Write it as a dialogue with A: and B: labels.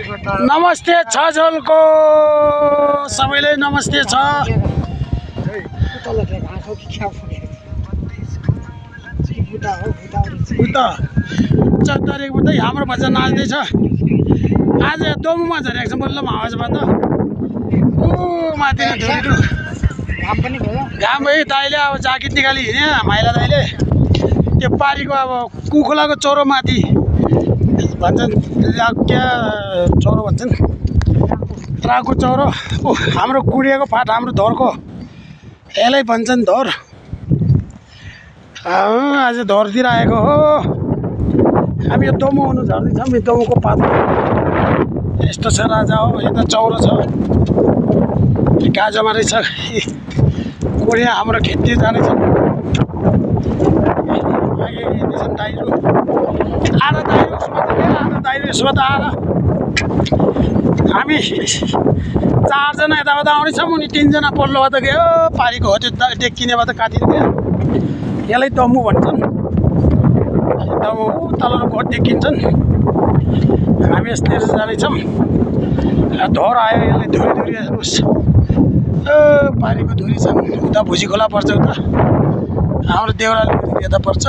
A: नमस्ते छ झोलको सबैलाई नमस्ते छ। उता 14 तारिकबाट हाम्रो बच्चा नाच्दैछ। आज दोमुमा झरेको छ बल्ल आवाजबाट। ऊ माथि धुरी घाम भाइ दाइले अब जाकिट निकाली हिँड्यो माइला दाइले। त्यो पारीको अब कुखुलाको चोरो माथि भन्छन् क्या चौरो भन्छन् राको चौरो। हाम्रो कुडिएको फाट हाम्रो धोरको यसलाई भन्छन् धोर। आज धोरतिर आएको हो हामी। यो दोमो हुनु झर्दैछौँ। यो दोमोको पात यस्तो छ राजा हो। यता चौरो छ गाजोमा रहेछ। कुडिया हाम्रो खेती जानेछ। दाइरो आधा दाइरो आधा दाइरो यसो त आधा हामी 4 जना यताबाट आउँदैछौँ। अनि 3 जना पल्लोबाट गयो पारीको हो त्यो डेक्किनेबाट काटिदियो। यसलाई दमु भन्छन्। दमु तल घोट देखिन्छन्। हामी यस्तै जाँदैछौँ। धोर आयो यसले धुरी धुरी हेर्नुहोस्। पारीको धुरी छन्। उता भुजी खोला पर्छ। उता हाम्रो देउराली यता पर्छ।